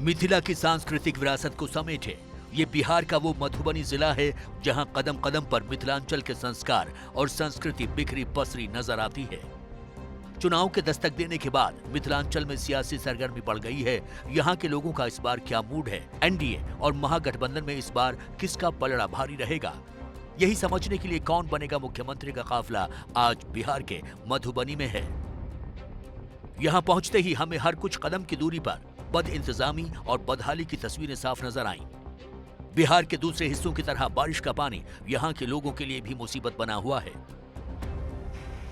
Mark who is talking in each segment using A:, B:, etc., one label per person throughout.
A: मिथिला की सांस्कृतिक विरासत को समेटे ये बिहार का वो मधुबनी जिला है जहां कदम कदम पर मिथिलांचल के संस्कार और संस्कृति बिखरी पसरी नजर आती है। चुनाव के दस्तक देने के बाद मिथिलांचल में सियासी सरगर्मी बढ़ गई है। यहाँ के लोगों का इस बार क्या मूड है? एनडीए और महागठबंधन में इस बार किसका पलड़ा भारी रहेगा? यही समझने के लिए कौन बनेगा मुख्यमंत्री का काफिला आज बिहार के मधुबनी में है। यहाँ पहुंचते ही हमें हर कुछ कदम की दूरी पर बद इंतजामी और बदहाली की तस्वीरें साफ नजर आईं। बिहार के दूसरे हिस्सों की तरह बारिश का पानी यहाँ के लोगों के लिए भी मुसीबत बना हुआ है।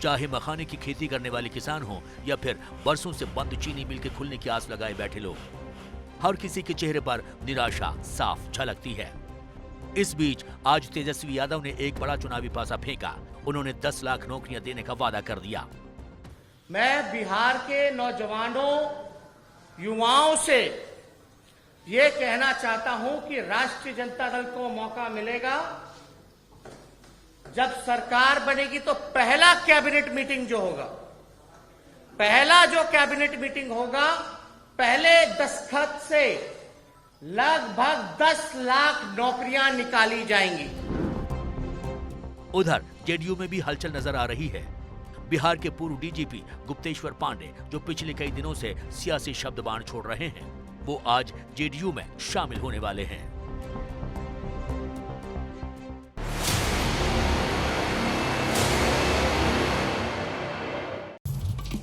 A: चाहे मखाने की खेती करने वाले किसान हो या फिर बरसों से बंद चीनी मिल के खुलने की आस लगाए बैठे लोग, हर किसी के चेहरे पर निराशा साफ झलकती है। इस बीच आज तेजस्वी यादव ने एक बड़ा चुनावी पासा फेंका। उन्होंने 10 लाख नौकरियां देने का वादा कर दिया।
B: मैं बिहार के नौजवानों, युवाओं से ये कहना चाहता हूं कि राष्ट्रीय जनता दल को मौका मिलेगा, जब सरकार बनेगी तो पहला कैबिनेट मीटिंग जो होगा, पहला जो कैबिनेट मीटिंग होगा, पहले दस्तखत से लगभग 10 लाख नौकरियां निकाली जाएंगी।
A: उधर जेडीयू में भी हलचल नजर आ रही है। बिहार के पूर्व डीजीपी गुप्तेश्वर पांडे, जो पिछले कई दिनों से सियासी शब्द बाण छोड़ रहे हैं, वो आज जेडीयू में शामिल होने वाले हैं।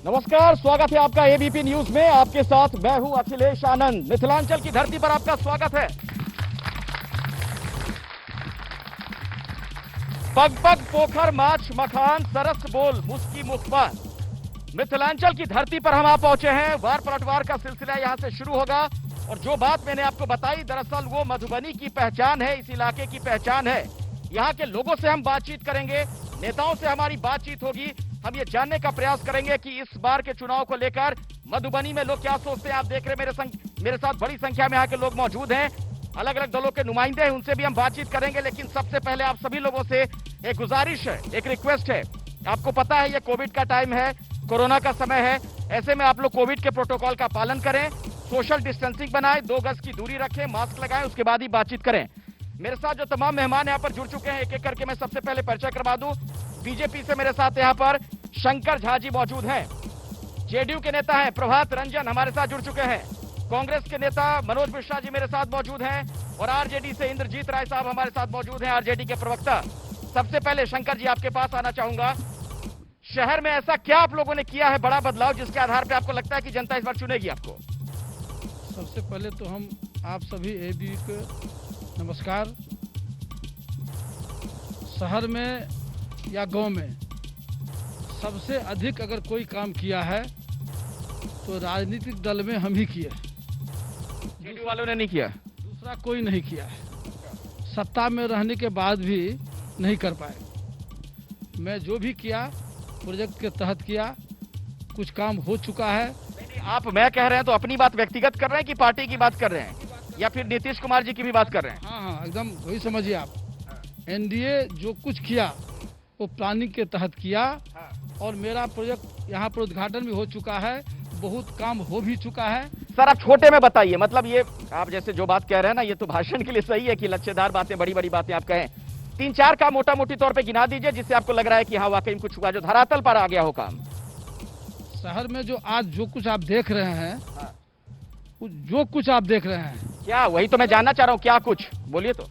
C: नमस्कार, स्वागत है आपका एबीपी न्यूज में। आपके साथ मैं हूं अखिलेश आनंद। मिथिलांचल की धरती पर आपका स्वागत है। पग पग पोखर माछ मखान सरस बोल मुस्की मुख पर। मिथिलांचल की धरती पर हम आप पहुंचे हैं। वार पलटवार का सिलसिला यहां से शुरू होगा और जो बात मैंने आपको बताई, दरअसल वो मधुबनी की पहचान है, इस इलाके की पहचान है। यहाँ के लोगों से हम बातचीत करेंगे, नेताओं से हमारी बातचीत होगी। हम ये जानने का प्रयास करेंगे कि इस बार के चुनाव को लेकर मधुबनी में लोग क्या सोचते हैं। आप देख रहे हैं मेरे साथ बड़ी संख्या में यहाँ के लोग मौजूद हैं, अलग अलग दलों के नुमाइंदे हैं, उनसे भी हम बातचीत करेंगे। लेकिन सबसे पहले आप सभी लोगों से एक गुजारिश है, एक रिक्वेस्ट है। आपको पता है ये कोविड का टाइम है, कोरोना का समय है। ऐसे में आप लोग कोविड के प्रोटोकॉल का पालन करें, सोशल डिस्टेंसिंग बनाएं, 2 गज की दूरी रखें, मास्क लगाएं, उसके बाद ही बातचीत करें। मेरे साथ जो तमाम मेहमान यहाँ पर जुड़ चुके हैं, एक एक करके मैं सबसे पहले परिचय करवा दूं। बीजेपी से मेरे साथ यहाँ पर शंकर झा जी मौजूद हैं। जेडीयू के नेता हैं प्रभात रंजन हमारे साथ जुड़ चुके हैं। कांग्रेस के नेता मनोज मिश्रा जी मेरे साथ मौजूद हैं और आरजेडी से इंद्रजीत राय साहब हमारे साथ मौजूद हैं, आरजेडी के प्रवक्ता। सबसे पहले शंकर जी आपके पास आना चाहूंगा। शहर में ऐसा क्या आप लोगों ने किया है बड़ा बदलाव, जिसके आधार पर आपको लगता है कि जनता इस बार चुनेगी आपको?
D: सबसे पहले तो हम आप सभी एबी को नमस्कार। शहर में या गांव में सबसे अधिक अगर कोई काम किया है तो राजनीतिक दल में हम ही किए,
C: जेडीयू वालों ने नहीं किया,
D: दूसरा कोई नहीं किया है। सत्ता में रहने के बाद भी नहीं कर पाए। मैं जो भी किया प्रोजेक्ट के तहत किया, कुछ काम हो चुका है।
C: आप मैं कह रहे हैं तो अपनी बात व्यक्तिगत कर रहे हैं कि पार्टी की बात कर रहे हैं या फिर नीतीश कुमार जी की भी बात कर रहे हैं?
D: हाँ, एकदम वही समझिए आप। एनडीए जो कुछ किया वो प्लानिंग के तहत किया और मेरा प्रोजेक्ट यहाँ पर उद्घाटन भी हो चुका है, बहुत काम हो भी चुका है।
C: सर आप छोटे में बताइए, मतलब ये आप जैसे जो बात कह रहे हैं ना, ये तो भाषण के लिए सही है कि लक्ष्यदार बातें, बड़ी बड़ी बातें आप कहें। 3-4 काम मोटा मोटी तौर पे गिना दीजिए जिससे आपको लग रहा है कि हाँ वाकई में कुछ हुआ, जो धरातल पर आ गया हो काम।
D: शहर में जो आज जो कुछ आप देख रहे हैं, जो कुछ आप देख रहे हैं,
C: क्या वही तो मैं जानना चाह रहा हूँ, क्या कुछ बोलिए तो।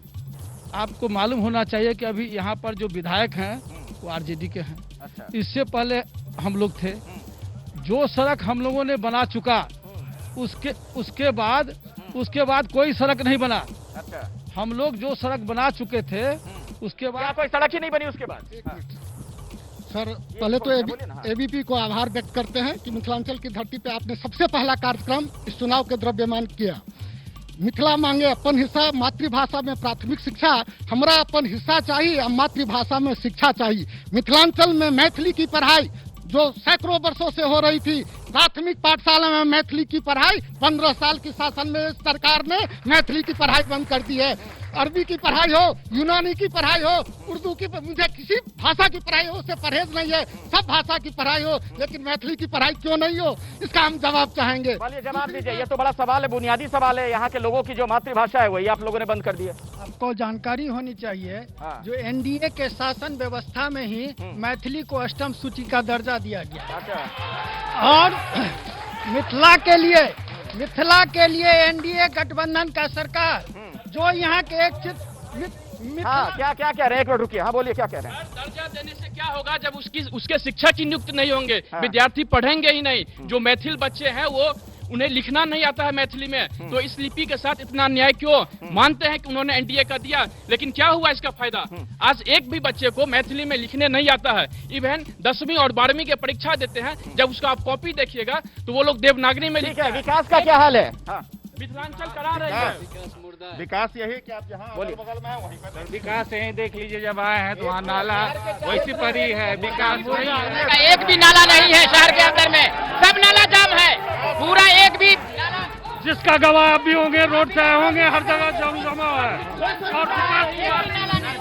D: आपको मालूम होना चाहिए कि अभी यहाँ पर जो विधायक हैं वो आरजेडी के हैं।
C: अच्छा।
D: इससे पहले हम लोग थे। जो सड़क हम लोगों ने बना चुका, उसके बाद कोई सड़क नहीं बना।
C: अच्छा।
D: हम लोग जो सड़क बना चुके थे उसके बाद
C: कोई सड़क ही नहीं बनी उसके बाद।
E: सर पहले तो एबीपी को आभार व्यक्त करते हैं कि मिथिलांचल की धरती पे आपने सबसे पहला कार्यक्रम इस चुनाव के द्रव्यमान किया। मिथिला मांगे अपन हिस्सा, मातृभाषा में प्राथमिक शिक्षा, हमरा अपन हिस्सा चाहिए, अब मातृभाषा में शिक्षा चाहिए। मिथिलांचल में मैथिली की पढ़ाई जो सैकड़ों वर्षों से हो रही थी, प्राथमिक पाठशाला में मैथिली की पढ़ाई 15 साल की शासन में सरकार ने मैथिली की पढ़ाई बंद कर दी है। अरबी की पढ़ाई हो, यूनानी की पढ़ाई हो, उर्दू की, मुझे किसी भाषा की पढ़ाई हो उससे परहेज नहीं है, सब भाषा की पढ़ाई हो, लेकिन मैथिली की पढ़ाई क्यों नहीं हो, इसका हम जवाब चाहेंगे।
C: चलिए जवाब दीजिए, ये तो बड़ा सवाल है, बुनियादी सवाल है। यहाँ के लोगों की जो मातृभाषा है वही आप लोगों ने बंद कर दी है।
F: आपको जानकारी होनी चाहिए, जो एनडीए के शासन व्यवस्था में ही मैथिली को अष्टम सूची का दर्जा दिया गया। और मिथिला के लिए एनडीए गठबंधन का सरकार जो यहाँ के एक
C: क्या कह रहे हैं, एक मिनट रुकिए। हाँ बोलिए, क्या कह रहे हैं?
G: दर्जा देने से क्या होगा जब उसके शिक्षक ही नियुक्त नहीं होंगे, विद्यार्थी पढ़ेंगे ही नहीं। जो मैथिल बच्चे हैं वो उन्हें लिखना नहीं आता है मैथिली में, तो इस लिपि के साथ इतना अन्याय क्यों? मानते हैं कि उन्होंने एनडीए का दिया, लेकिन क्या हुआ इसका फायदा? आज एक भी बच्चे को मैथिली में लिखने नहीं आता है। इवन 10वीं और 12वीं की परीक्षा देते हैं, जब उसका आप कॉपी देखिएगा तो वो लोग देवनागरी में लिखते हैं।
C: विकास का क्या हाल है?
G: मिथिलांचल करा रहे हैं
C: विकास यही कि आप जहाँ बगल में है वहीं पर
H: विकास यही देख लीजिए, जब आए हैं तो वहाँ नाला वैसी पड़ी है, विकास
G: एक भी नाला नहीं है शहर के अंदर में, सब नाला जाम है, पूरा एक भी।
H: जिसका गवाह भी होंगे, रोड से होंगे, हर जगह जाम जमा है। और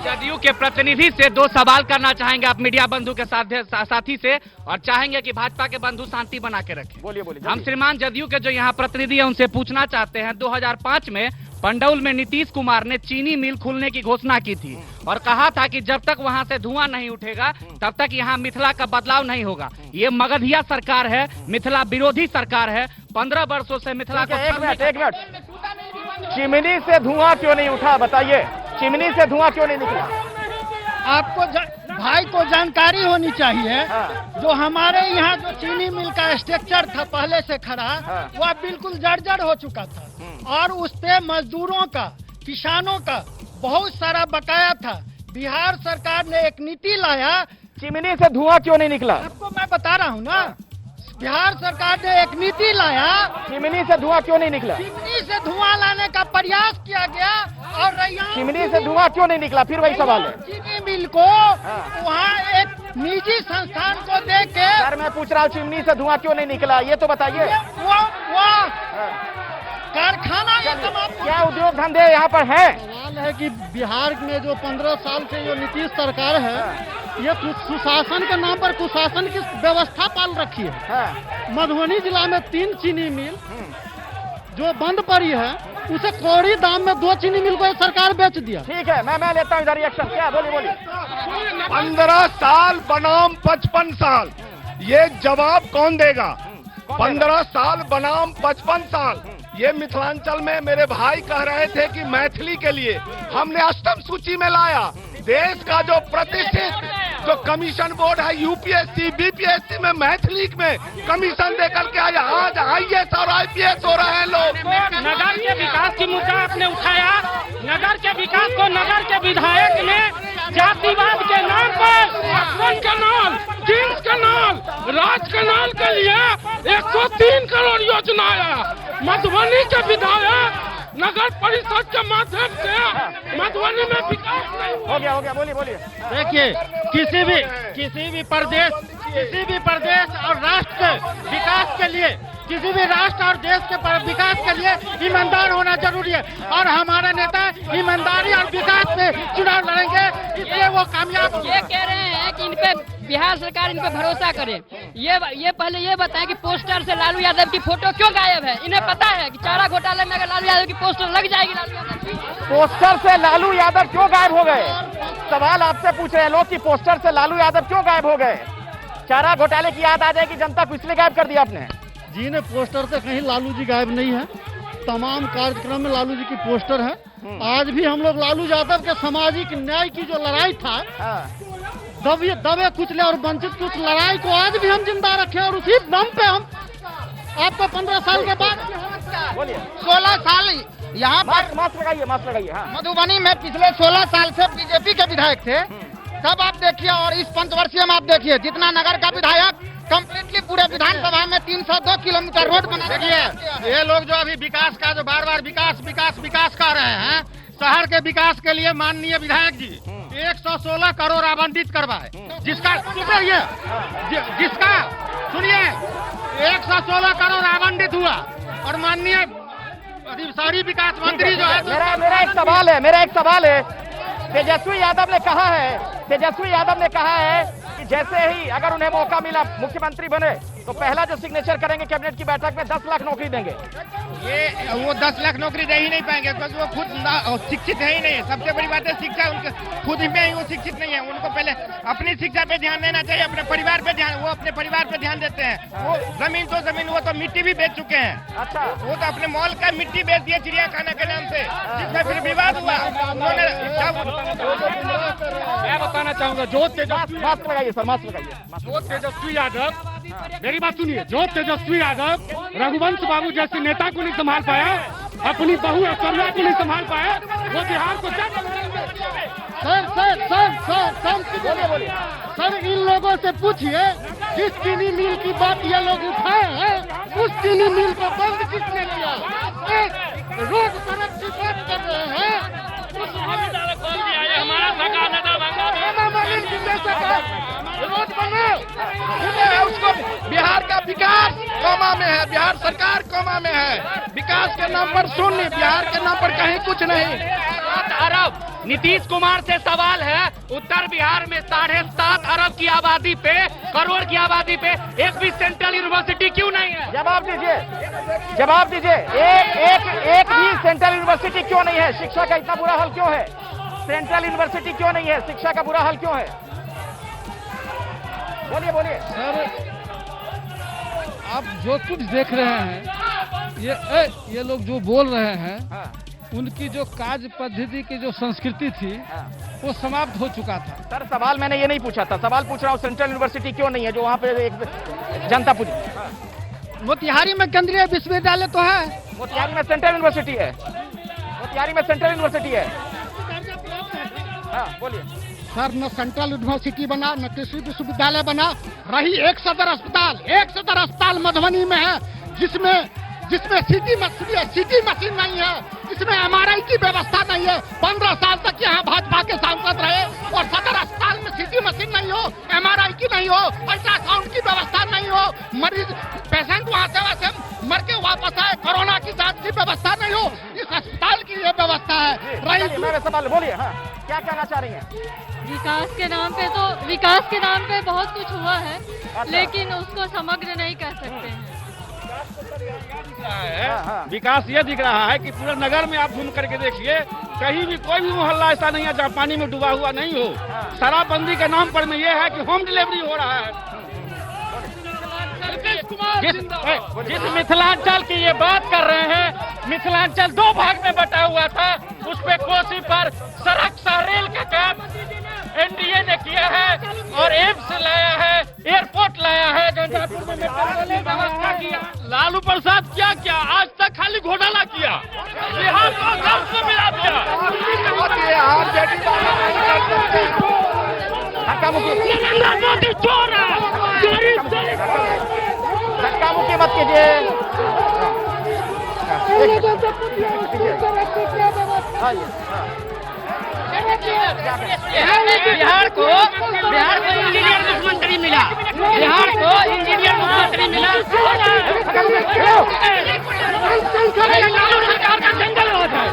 H: जदयू के प्रतिनिधि से 2 सवाल करना चाहेंगे आप मीडिया बंधु के साथी से, और चाहेंगे कि भाजपा के बंधु शांति बना के रखें।
C: बोलिए।
H: हम श्रीमान जदयू के जो यहाँ प्रतिनिधि है उनसे पूछना चाहते हैं, 2005 में पंडौल में नीतीश कुमार ने चीनी मिल खोलने की घोषणा की थी और कहा था कि जब तक वहां से धुआं नहीं उठेगा तब तक यहाँ मिथिला का बदलाव नहीं होगा। ये मगधिया सरकार है, मिथिला विरोधी सरकार है। 15 वर्षों से मिथिला को
C: एक मिनट चिमनी से धुआं क्यों नहीं उठा, बताइए, चिमनी से धुआं क्यों नहीं निकला?
F: आपको भाई को जानकारी होनी चाहिए। जो हमारे यहाँ जो चीनी मिल का स्ट्रक्चर था पहले से खड़ा, वह बिल्कुल जर्जर हो चुका था और उस पे मजदूरों का, किसानों का बहुत सारा बकाया था। बिहार सरकार ने एक नीति लाया।
C: चिमनी से धुआं क्यों नहीं निकला?
F: आपको मैं बता रहा हूँ ना, बिहार सरकार ने एक नीति लाया।
C: चिमनी से धुआं क्यों नहीं निकला?
F: चिमनी से धुआं लाने का प्रयास किया गया और
C: चिमनी से धुआं क्यों नहीं निकला? फिर वही सवाल है।
F: चीनी मिल को वहाँ एक निजी संस्थान को दे के,
C: सर मैं पूछ रहा हूँ चिमनी से धुआं क्यों नहीं निकला, ये तो बताइए।
F: कारखाना
C: क्या उद्योग धंधे यहाँ पर है?
E: सवाल है कि बिहार में जो 15 साल से जो नीतीश सरकार है, ये सुशासन के नाम पर कुशासन की व्यवस्था पाल रखी है। मधुबनी जिला में 3 चीनी मिल जो बंद पड़ी है, उसे कौड़ी दाम में 2 चीनी मिल को सरकार बेच दिया।
C: ठीक है, मैं लेता हूँ इधर रिएक्शन। क्या बोलिए।
I: 15 साल बनाम 55 साल, ये जवाब कौन देगा? 15 साल बनाम 55 साल। ये मिथिलांचल में मेरे भाई कह रहे थे कि मैथिली के लिए हमने अष्टम सूची में लाया। देश का जो प्रतिष्ठित जो कमीशन बोर्ड है यूपीएससी, बीपीएससी में मैथिली में कमीशन देकर के आया। आज आईएएस और आईपीएस हो रहे हैं लोग।
H: नगर के विकास की मुद्दा आपने उठाया। नगर के विकास को नगर के विधायक ने जातिवाद के नाम पर अफगान कनाल, किंग्स कनाल, राज कनाल के लिए 103 करोड़ योजना आया। मधुबनी के विधायक नगर परिषद के माध्यम से मधुबनी में विकास नहीं
C: हो गया। बोलिए।
F: देखिए, किसी भी प्रदेश और राष्ट्र के विकास के लिए, किसी भी राष्ट्र और देश के विकास के लिए ईमानदार होना जरूरी है और हमारे नेता ईमानदारी और विकास में चुनाव लड़ेंगे, इसलिए वो कामयाब।
J: ये कह रहे हैं कि इन पे बिहार सरकार इन पे भरोसा करे। ये पहले ये बताएं कि पोस्टर से लालू यादव की फोटो क्यों गायब है? इन्हें पता है कि चारा घोटाले में अगर लालू यादव की पोस्टर लग जाएगी, लालू यादव की
C: पोस्टर से लालू यादव क्यों गायब हो गए? सवाल आपसे पूछ रहे हैं लोग कि पोस्टर से लालू यादव क्यों गायब हो गए? चारा घोटाले की याद आ जाएगी जनता को, इसलिए गायब कर दिया आपने।
E: जी ने पोस्टर से कहीं लालू जी गायब नहीं है। तमाम कार्यक्रम में लालू जी की पोस्टर है। आज भी हम लोग लालू यादव के सामाजिक न्याय की जो लड़ाई था, दबे कुचले और वंचित की उस लड़ाई को आज भी हम जिंदा रखे और उसी दम पे हम आपको 15 साल के बाद
F: 16 साल यहाँ पर
C: मास्क लगाइए। हाँ।
F: मधुबनी में पिछले 16 साल से बीजेपी के विधायक थे। तब आप देखिए और इस 5 वर्षीय में आप देखिए, जितना नगर का विधायक कंप्लीटली पूरे विधानसभा में 302 किलोमीटर रोड बना। देखिए ये लोग जो अभी विकास का जो बार विकास कर रहे हैं, शहर के विकास के लिए माननीय विधायक जी 116 करोड़ आवंटित करवाए, जिसका सुनिए 116 करोड़ आवंटित हुआ और माननीय शहरी विकास मंत्री जो है
C: मेरा एक सवाल है तेजस्वी यादव ने कहा है कि जैसे ही अगर उन्हें मौका मिला मुख्यमंत्री बने तो पहला जो सिग्नेचर करेंगे कैबिनेट की बैठक में 10 लाख नौकरी देंगे।
F: वो 10 लाख नौकरी दे ही नहीं पाएंगे क्योंकि वो खुद शिक्षित है ही नहीं। सबसे बड़ी बात है शिक्षा, उनके खुद में ही वो शिक्षित नहीं है। उनको पहले अपनी शिक्षा पे ध्यान देना चाहिए, अपने परिवार पे ध्यान, वो अपने परिवार पे ध्यान देते हैं। वो जमीन वो तो मिट्टी भी बेच चुके हैं।
C: अच्छा,
F: वो तो अपने मॉल का मिट्टी बेच दिया चिड़िया खाना के नाम से, जिसमें फिर विवाद हुआ। उन्होंने
H: मैं बताना चाहूंगा जो
C: तेजस्वी
H: यादव, मेरी बात सुनिए, जो तेजस्वी यादव रघुवंश बाबू जैसे नेता को नहीं संभाल पाया, अपनी बहू ऐश्वर्या को नहीं संभाल पाया, वो बिहार को क्या
E: सर इन लोगों से पूछिए जिस चीनी मिल की बात ये लोग उठाए हैं उस चीनी मिल को बंद किसने किया? रोड सड़क की बात कर रहे हैं,
H: हमारा
E: रोड बने।
I: उसको बिहार का विकास कोमा में है, बिहार सरकार कोमा में है। विकास के नाम पर शून्य, बिहार के नाम पर कहीं कुछ नहीं।
H: 7 अरब नीतीश कुमार से सवाल है, उत्तर बिहार में 7.5 अरब की आबादी पे, करोड़ की आबादी पे एक भी सेंट्रल यूनिवर्सिटी क्यों नहीं है?
C: जवाब दीजिए। एक भी सेंट्रल यूनिवर्सिटी क्यों नहीं है? शिक्षा का इतना बुरा हाल क्यों है? सेंट्रल यूनिवर्सिटी क्यों नहीं है? शिक्षा का बुरा हाल क्यों है? बोलिए।
D: सर आप जो कुछ देख रहे हैं, ये लोग जो बोल रहे हैं, उनकी जो कार्य पद्धति की जो संस्कृति थी वो समाप्त हो चुका था।
C: सर सवाल मैंने ये नहीं पूछा था, सवाल पूछ रहा हूँ सेंट्रल यूनिवर्सिटी क्यों नहीं है जो वहाँ पे एक जनता पूछी।
E: मोतिहारी में केंद्रीय विश्वविद्यालय तो है,
C: मोतिहारी में सेंट्रल यूनिवर्सिटी है। हाँ बोलिए।
E: सर न सेंट्रल यूनिवर्सिटी बना, न कृषि विश्वविद्यालय बना। रही एक सदर अस्पताल मधुबनी में है जिसमें सीटी मशीन नहीं है, जिसमें MRI की व्यवस्था नहीं है। 15 साल तक यहाँ भाजपा के सांसद रहे और सदर अस्पताल में सीटी मशीन नहीं हो, MRI की नहीं हो, अल्ट्रासाउंड की व्यवस्था नहीं हो, मरीज पेशेंट वहाँ से वैसे मर के वापस आए, कोरोना की जांच की व्यवस्था नहीं हो। इस अस्पताल की ये व्यवस्था है।
C: मेरा सवाल बोलिए। हाँ क्या कहना चाह रही हैं?
J: विकास के नाम पे बहुत कुछ हुआ है, लेकिन उसको समग्र नहीं कह सकते हैं।
H: विकास ये दिख रहा है कि पूरे नगर में आप घूम करके देखिए, कहीं भी कोई भी मोहल्ला ऐसा नहीं है जहाँ पानी में डूबा हुआ नहीं हो। शराबबंदी के नाम पर में ये है कि होम डिलीवरी हो रहा है। जिस मिथिलांचल की ये बात कर रहे हैं, मिथिलांचल 2 भाग में बटा हुआ था। उस पे कोसी पर सड़क रेल का काम एनडीए ने किया है और एम्स लाया है, एयरपोर्ट लाया है, गंगापुर में व्यवस्था किया। लालू प्रसाद क्या आज तक खाली घोटाला किया, बिहार को सबको मिला दिया। मोदी चोर है,
C: धक्का मुक्की मत कीजिए।
J: बिहार को इंजीनियर मुख्यमंत्री मिला, सरकार का जंगल होता है।